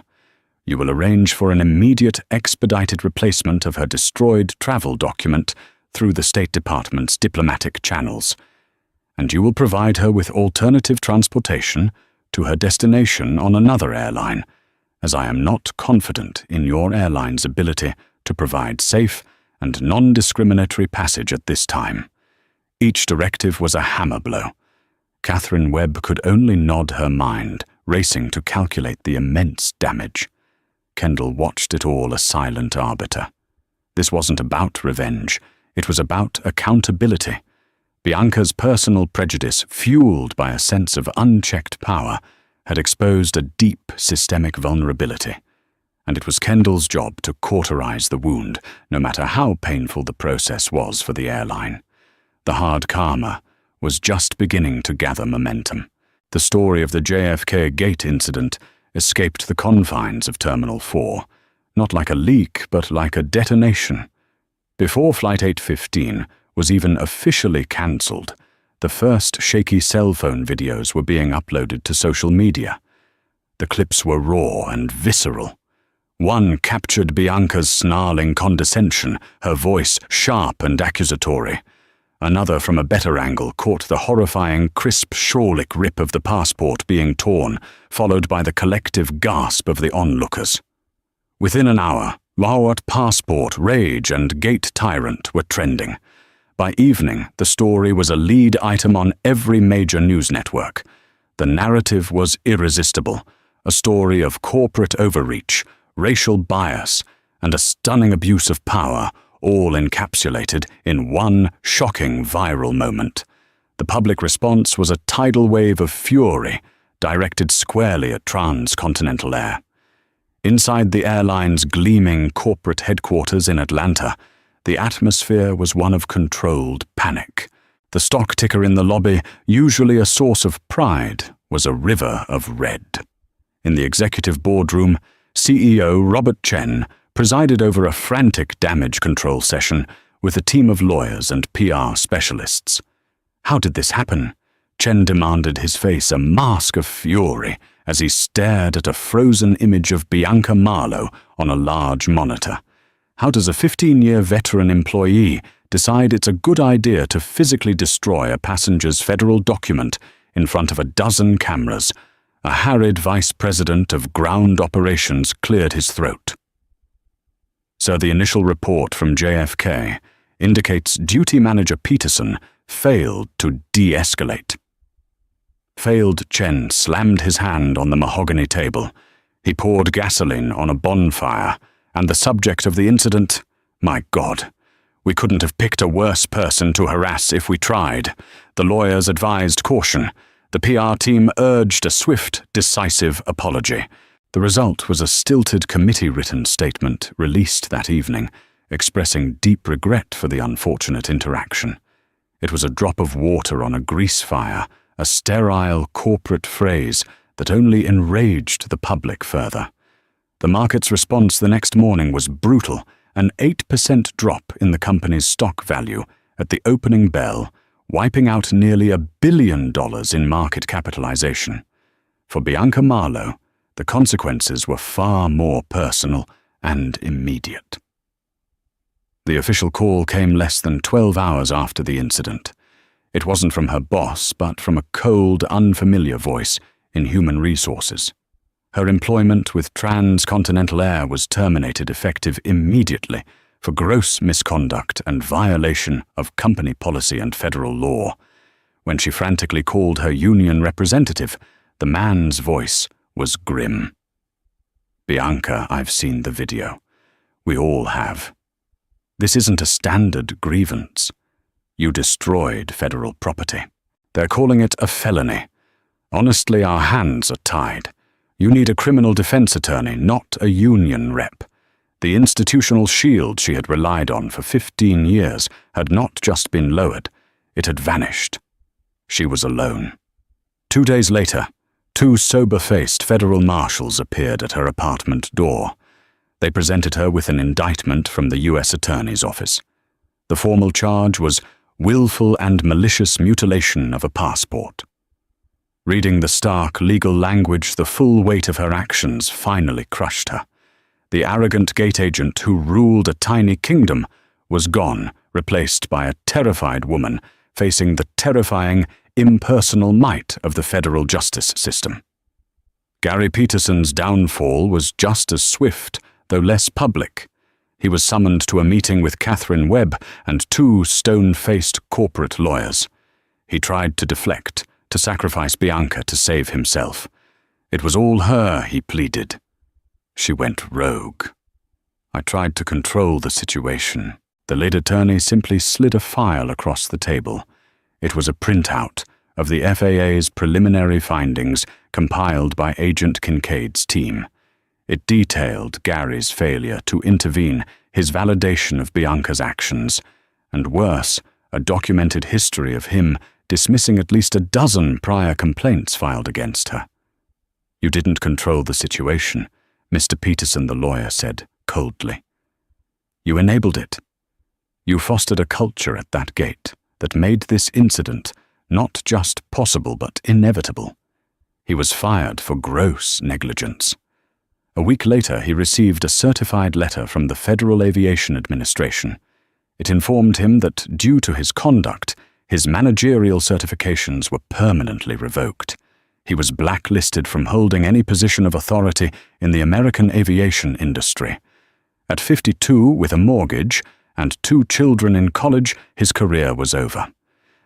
You will arrange for an immediate, expedited replacement of her destroyed travel document through the State Department's diplomatic channels. And you will provide her with alternative transportation to her destination on another airline, as I am not confident in your airline's ability to provide safe and non-discriminatory passage at this time." Each directive was a hammer blow. Catherine Webb could only nod her mind, racing to calculate the immense damage. Kendall watched it all, a silent arbiter. This wasn't about revenge. It was about accountability. Bianca's personal prejudice, fueled by a sense of unchecked power, had exposed a deep systemic vulnerability. And it was Kendall's job to cauterize the wound, no matter how painful the process was for the airline. The hard karma was just beginning to gather momentum. The story of the JFK Gate incident escaped the confines of Terminal 4, not like a leak, but like a detonation. Before Flight 815 was even officially cancelled, the first shaky cell phone videos were being uploaded to social media. The clips were raw and visceral. One captured Bianca's snarling condescension, her voice sharp and accusatory. Another, from a better angle, caught the horrifying, crisp, shawlick rip of the passport being torn, followed by the collective gasp of the onlookers. Within an hour, Lawat passport, rage, and gate tyrant were trending. By evening, the story was a lead item on every major news network. The narrative was irresistible, a story of corporate overreach, racial bias, and a stunning abuse of power, all encapsulated in one shocking viral moment. The public response was a tidal wave of fury, directed squarely at Transcontinental Air. Inside the airline's gleaming corporate headquarters in Atlanta, the atmosphere was one of controlled panic. The stock ticker in the lobby, usually a source of pride, was a river of red. In the executive boardroom, CEO Robert Chen presided over a frantic damage control session with a team of lawyers and PR specialists. How did this happen? Chen demanded, his face a mask of fury as he stared at a frozen image of Bianca Marlowe on a large monitor. How does a 15-year veteran employee decide it's a good idea to physically destroy a passenger's federal document in front of a dozen cameras? A harried vice president of ground operations cleared his throat. "Sir, the initial report from JFK indicates duty manager Peterson failed to de-escalate." Failed Chen slammed his hand on the mahogany table. He poured gasoline on a bonfire, and the subject of the incident, my God, we couldn't have picked a worse person to harass if we tried. The lawyers advised caution. The PR team urged a swift, decisive apology. The result was a stilted committee-written statement released that evening, expressing deep regret for the unfortunate interaction. It was a drop of water on a grease fire, a sterile corporate phrase that only enraged the public further. The market's response the next morning was brutal, an 8% drop in the company's stock value at the opening bell, wiping out nearly $1 billion in market capitalization. For Bianca Marlowe, the consequences were far more personal and immediate. The official call came less than 12 hours after the incident. It wasn't from her boss, but from a cold, unfamiliar voice in human resources. Her employment with Transcontinental Air was terminated effective immediately for gross misconduct and violation of company policy and federal law. When she frantically called her union representative, the man's voice was grim. "Bianca, I've seen the video. We all have. This isn't a standard grievance. You destroyed federal property. They're calling it a felony. Honestly, our hands are tied. You need a criminal defense attorney, not a union rep." The institutional shield she had relied on for 15 years had not just been lowered, it had vanished. She was alone. 2 days later, 2 sober-faced federal marshals appeared at her apartment door. They presented her with an indictment from the U.S. Attorney's Office. The formal charge was willful and malicious mutilation of a passport. Reading the stark legal language, the full weight of her actions finally crushed her. The arrogant gate agent who ruled a tiny kingdom was gone, replaced by a terrified woman facing the terrifying, impersonal might of the federal justice system. Gary Peterson's downfall was just as swift, though less public. He was summoned to a meeting with Catherine Webb and 2 stone-faced corporate lawyers. He tried to deflect, to sacrifice Bianca to save himself. It was all her, he pleaded. She went rogue. I tried to control the situation. The lead attorney simply slid a file across the table. It was a printout of the FAA's preliminary findings compiled by Agent Kincaid's team. It detailed Gary's failure to intervene, his validation of Bianca's actions, and worse, a documented history of him dismissing at least a dozen prior complaints filed against her. "You didn't control the situation," Mr. Peterson, the lawyer, said coldly. "You enabled it. You fostered a culture at that gate that made this incident not just possible but inevitable." He was fired for gross negligence. A week later, he received a certified letter from the Federal Aviation Administration. It informed him that, due to his conduct, his managerial certifications were permanently revoked. He was blacklisted from holding any position of authority in the American aviation industry. At 52, with a mortgage and 2 children in college, his career was over.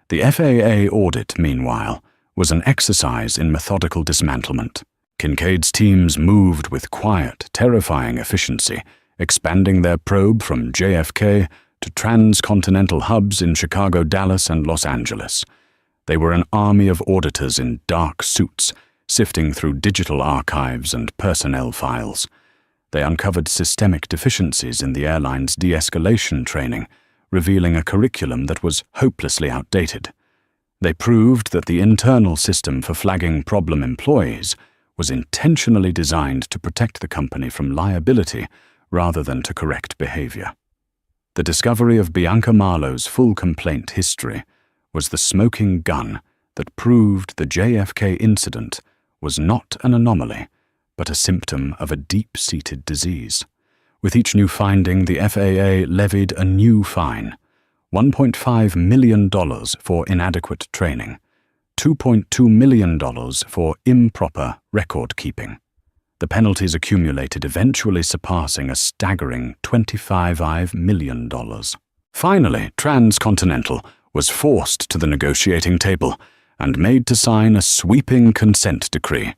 The FAA audit, meanwhile, was an exercise in methodical dismantlement. Kincaid's teams moved with quiet, terrifying efficiency, expanding their probe from JFK to transcontinental hubs in Chicago, Dallas, and Los Angeles. They were an army of auditors in dark suits, sifting through digital archives and personnel files. They uncovered systemic deficiencies in the airline's de-escalation training, revealing a curriculum that was hopelessly outdated. They proved that the internal system for flagging problem employees was intentionally designed to protect the company from liability rather than to correct behavior. The discovery of Bianca Marlowe's full complaint history was the smoking gun that proved the JFK incident was not an anomaly, but a symptom of a deep-seated disease. With each new finding, the FAA levied a new fine: $1.5 million for inadequate training, $2.2 million for improper record-keeping. The penalties accumulated, eventually surpassing a staggering $25 million. Finally, Transcontinental was forced to the negotiating table and made to sign a sweeping consent decree.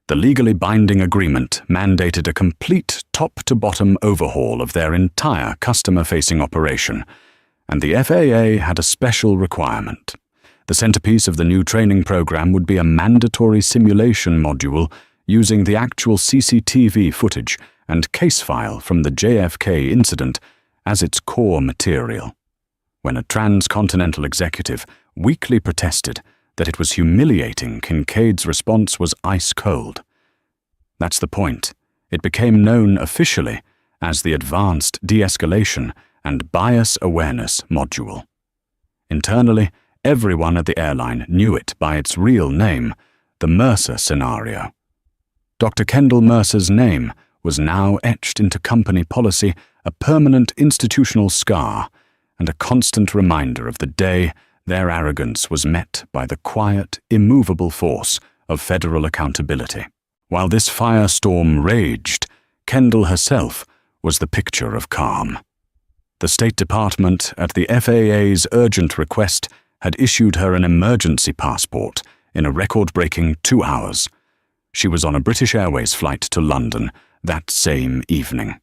The legally binding agreement mandated a complete top-to-bottom overhaul of their entire customer-facing operation, and the FAA had a special requirement. The centerpiece of the new training program would be a mandatory simulation module using the actual CCTV footage and case file from the JFK incident as its core material. When a transcontinental executive weakly protested that it was humiliating, Kincaid's response was ice cold. That's the point. It became known officially as the Advanced De-Escalation and Bias Awareness Module. Internally, everyone at the airline knew it by its real name, the Mercer scenario. Dr. Kendall Mercer's name was now etched into company policy, a permanent institutional scar, and a constant reminder of the day their arrogance was met by the quiet, immovable force of federal accountability. While this firestorm raged, Kendall herself was the picture of calm. The State Department, at the FAA's urgent request, had issued her an emergency passport in a record-breaking 2 hours. She was on a British Airways flight to London that same evening.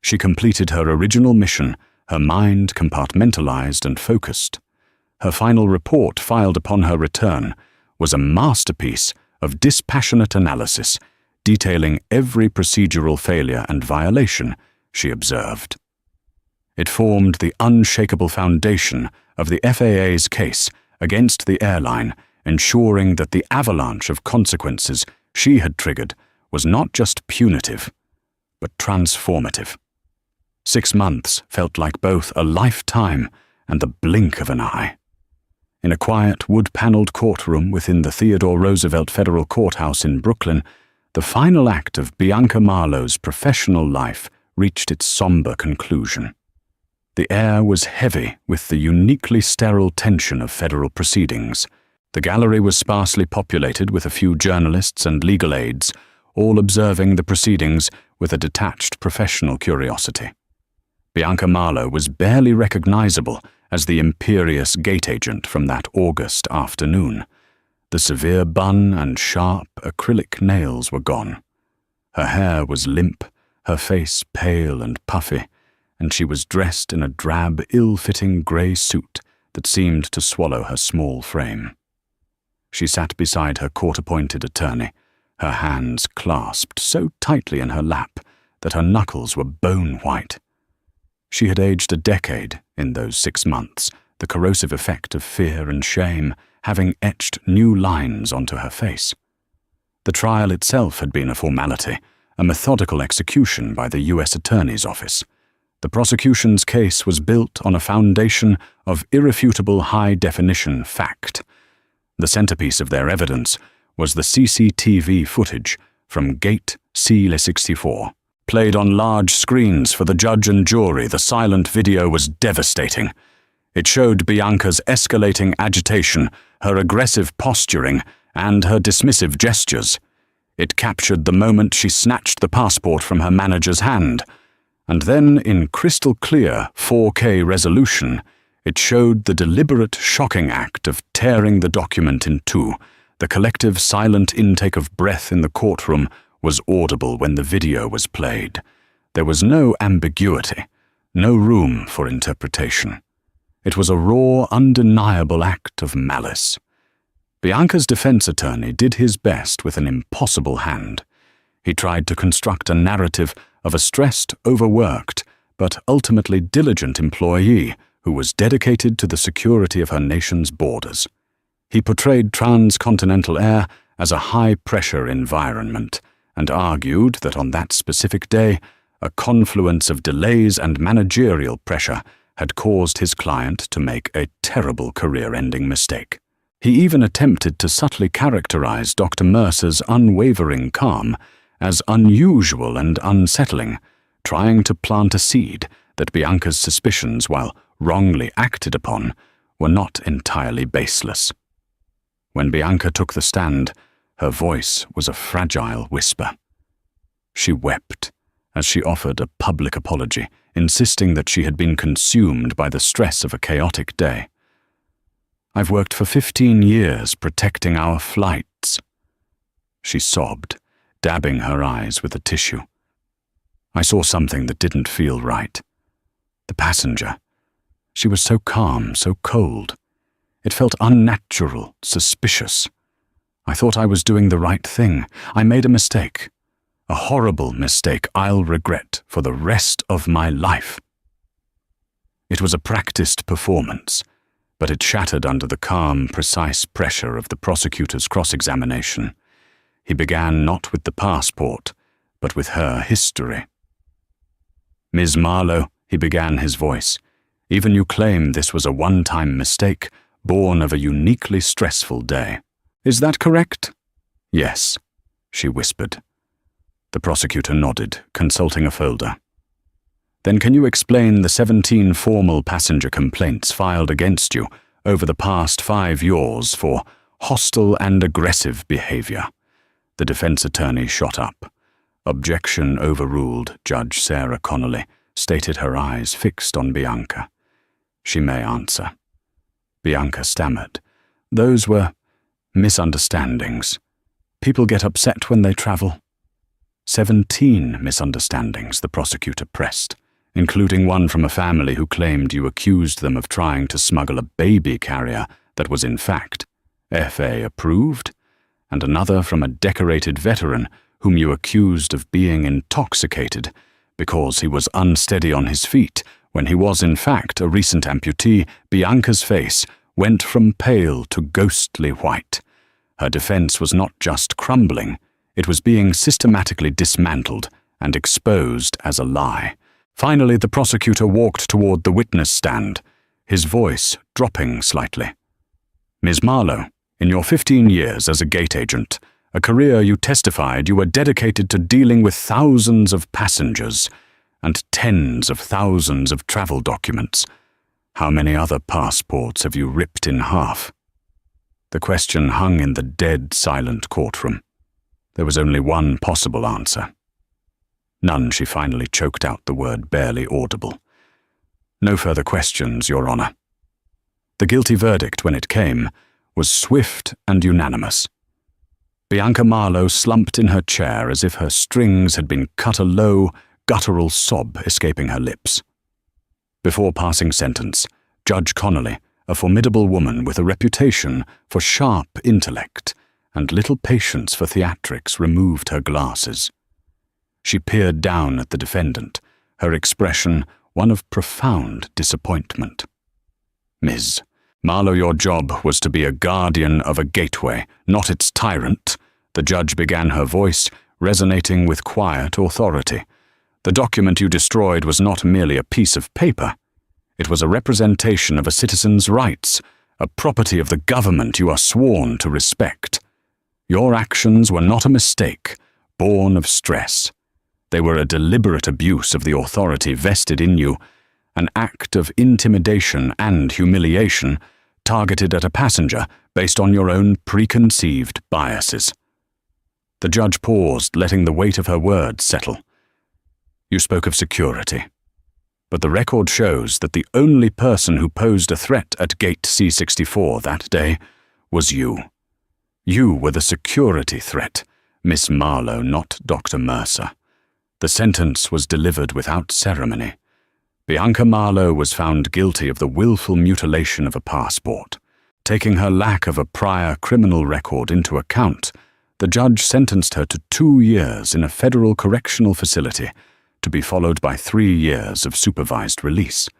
She completed her original mission, her mind compartmentalized and focused. Her final report, filed upon her return, was a masterpiece of dispassionate analysis, detailing every procedural failure and violation she observed. It formed the unshakable foundation of the FAA's case against the airline, ensuring that the avalanche of consequences she had triggered was not just punitive, but transformative. 6 months felt like both a lifetime and the blink of an eye. In a quiet, wood-paneled courtroom within the Theodore Roosevelt Federal Courthouse in Brooklyn, the final act of Bianca Marlowe's professional life reached its somber conclusion. The air was heavy with the uniquely sterile tension of federal proceedings. The gallery was sparsely populated with a few journalists and legal aides, all observing the proceedings with a detached professional curiosity. Bianca Marlowe was barely recognizable as the imperious gate agent from that August afternoon. The severe bun and sharp acrylic nails were gone. Her hair was limp, her face pale and puffy, and she was dressed in a drab, ill-fitting grey suit that seemed to swallow her small frame. She sat beside her court-appointed attorney, her hands clasped so tightly in her lap that her knuckles were bone-white. She had aged a decade in those 6 months, the corrosive effect of fear and shame having etched new lines onto her face. The trial itself had been a formality, a methodical execution by the U.S. Attorney's Office. The prosecution's case was built on a foundation of irrefutable high-definition fact. The centerpiece of their evidence was the CCTV footage from Gate C-64. Played on large screens for the judge and jury, the silent video was devastating. It showed Bianca's escalating agitation, her aggressive posturing, and her dismissive gestures. It captured the moment she snatched the passport from her manager's hand. And then, in crystal-clear 4K resolution, it showed the deliberate, shocking act of tearing the document in two. The collective silent intake of breath in the courtroom was audible when the video was played. There was no ambiguity, no room for interpretation. It was a raw, undeniable act of malice. Bianca's defense attorney did his best with an impossible hand. He tried to construct a narrative of a stressed, overworked, but ultimately diligent employee who was dedicated to the security of her nation's borders. He portrayed transcontinental air as a high-pressure environment, and argued that on that specific day, a confluence of delays and managerial pressure had caused his client to make a terrible career-ending mistake. He even attempted to subtly characterize Dr. Mercer's unwavering calm as unusual and unsettling, trying to plant a seed that Bianca's suspicions, while wrongly acted upon, were not entirely baseless. When Bianca took the stand, her voice was a fragile whisper. She wept as she offered a public apology, insisting that she had been consumed by the stress of a chaotic day. "I've worked for 15 years protecting our flights." She sobbed, dabbing her eyes with a tissue. "I saw something that didn't feel right. The passenger. She was so calm, so cold. It felt unnatural, suspicious. I thought I was doing the right thing. I made a mistake. A horrible mistake I'll regret for the rest of my life." It was a practiced performance, but it shattered under the calm, precise pressure of the prosecutor's cross-examination. He began not with the passport, but with her history. "Ms. Marlowe," he began, his voice, "even you claim this was a one-time mistake, born of a uniquely stressful day. Is that correct?" "Yes," she whispered. The prosecutor nodded, consulting a folder. "Then can you explain the 17 formal passenger complaints filed against you over the past 5 years for hostile and aggressive behavior. The defense attorney shot up. Objection overruled, Judge Sarah Connolly stated, her eyes fixed on Bianca. She may answer. Bianca stammered. Those were misunderstandings. People get upset when they travel. 17 misunderstandings, the prosecutor pressed, including one from a family who claimed you accused them of trying to smuggle a baby carrier that was in fact FAA approved, and another from a decorated veteran whom you accused of being intoxicated because he was unsteady on his feet when he was in fact a recent amputee. Bianca's face went from pale to ghostly white. Her defense was not just crumbling, it was being systematically dismantled and exposed as a lie. Finally, the prosecutor walked toward the witness stand, his voice dropping slightly. Ms. Marlowe, in your 15 years as a gate agent, a career you testified you were dedicated to dealing with thousands of passengers and tens of thousands of travel documents, how many other passports have you ripped in half? The question hung in the dead, silent courtroom. There was only one possible answer. None. She finally choked out the word barely audible. No further questions, Your Honor. The guilty verdict, when it came, was swift and unanimous. Bianca Marlowe slumped in her chair as if her strings had been cut, a low, guttural sob escaping her lips. Before passing sentence, Judge Connolly, a formidable woman with a reputation for sharp intellect and little patience for theatrics, removed her glasses. She peered down at the defendant, her expression one of profound disappointment. Ms. Marlowe, your job was to be a guardian of a gateway, not its tyrant, the judge began, her voice resonating with quiet authority. The document you destroyed was not merely a piece of paper. It was a representation of a citizen's rights, a property of the government you are sworn to respect. Your actions were not a mistake, born of stress. They were a deliberate abuse of the authority vested in you, an act of intimidation and humiliation targeted at a passenger based on your own preconceived biases. The judge paused, letting the weight of her words settle. You spoke of security, but the record shows that the only person who posed a threat at Gate C-64 that day was you. You were the security threat, Miss Marlowe, not Dr. Mercer. The sentence was delivered without ceremony. Bianca Marlowe was found guilty of the willful mutilation of a passport. Taking her lack of a prior criminal record into account, the judge sentenced her to 2 years in a federal correctional facility, to be followed by 3 years of supervised release.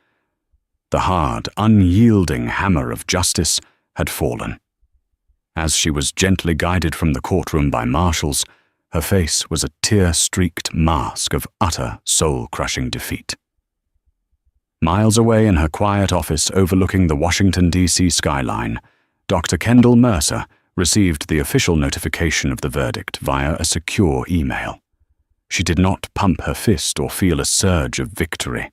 The hard, unyielding hammer of justice had fallen. As she was gently guided from the courtroom by marshals, her face was a tear-streaked mask of utter, soul-crushing defeat. Miles away in her quiet office overlooking the Washington, D.C. skyline, Dr. Kendall Mercer received the official notification of the verdict via a secure email. She did not pump her fist or feel a surge of victory.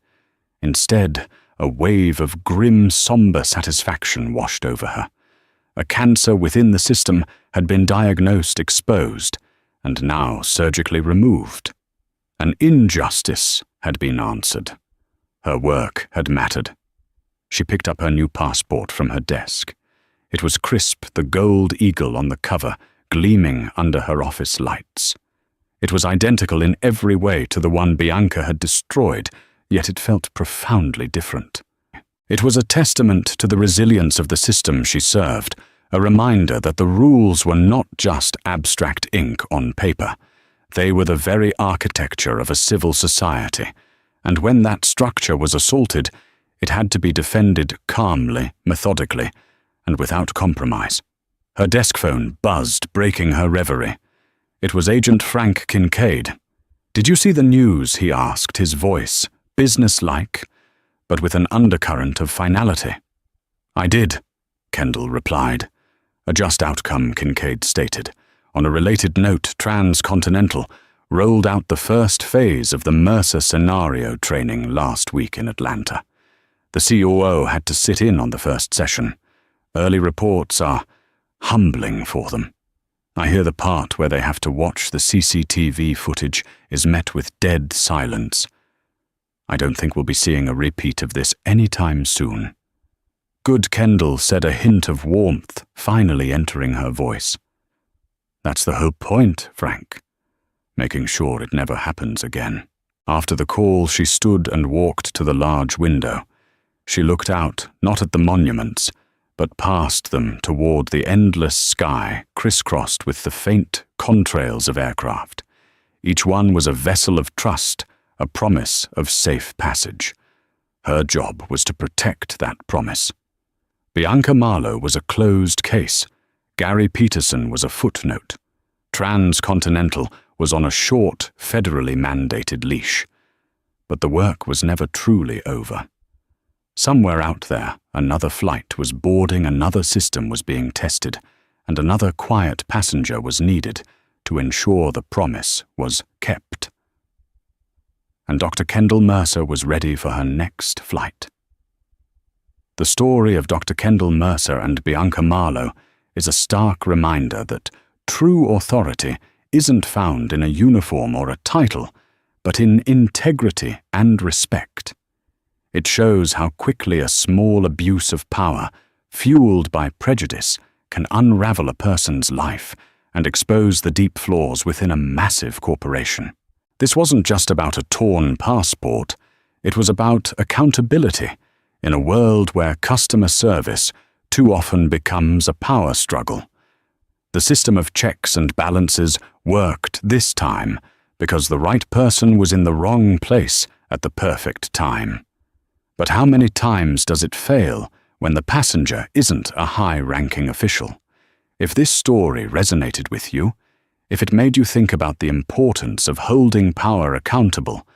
Instead, a wave of grim, somber satisfaction washed over her. A cancer within the system had been diagnosed exposed, and now surgically removed. An injustice had been answered. Her work had mattered. She picked up her new passport from her desk. It was crisp, the gold eagle on the cover gleaming under her office lights. It was identical in every way to the one Bianca had destroyed, yet it felt profoundly different. It was a testament to the resilience of the system she served, a reminder that the rules were not just abstract ink on paper. They were the very architecture of a civil society, and when that structure was assaulted, it had to be defended calmly, methodically, and without compromise. Her desk phone buzzed, breaking her reverie. It was Agent Frank Kincaid. "Did you see the news?" he asked, his voice businesslike, but with an undercurrent of finality. "I did," Kendall replied. "A just outcome," Kincaid stated. On a related note, Transcontinental rolled out the first phase of the Mercer scenario training last week in Atlanta. The COO had to sit in on the first session. Early reports are humbling for them. I hear the part where they have to watch the CCTV footage is met with dead silence. I don't think we'll be seeing a repeat of this anytime soon. Good Kendall said, a hint of warmth finally entering her voice. That's the whole point, Frank. Making sure it never happens again. After the call, she stood and walked to the large window. She looked out, not at the monuments, but past them toward the endless sky crisscrossed with the faint contrails of aircraft. Each one was a vessel of trust, a promise of safe passage. Her job was to protect that promise. Bianca Marlowe was a closed case. Gary Peterson was a footnote. Transcontinental was on a short, federally mandated leash. But the work was never truly over. Somewhere out there, another flight was boarding, another system was being tested, and another quiet passenger was needed to ensure the promise was kept. And Dr. Kendall Mercer was ready for her next flight. The story of Dr. Kendall Mercer and Bianca Marlowe is a stark reminder that true authority isn't found in a uniform or a title, but in integrity and respect. It shows how quickly a small abuse of power, fueled by prejudice, can unravel a person's life and expose the deep flaws within a massive corporation. This wasn't just about a torn passport, it was about accountability in a world where customer service too often becomes a power struggle. The system of checks and balances worked this time because the right person was in the wrong place at the perfect time. But how many times does it fail when the passenger isn't a high-ranking official? If this story resonated with you, if it made you think about the importance of holding power accountable,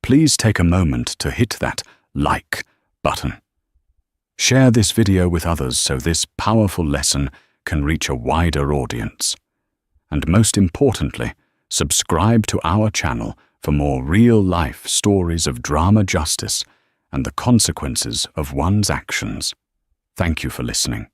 please take a moment to hit that like button. Share this video with others so this powerful lesson can reach a wider audience. And most importantly, subscribe to our channel for more real-life stories of drama justice and the consequences of one's actions. Thank you for listening.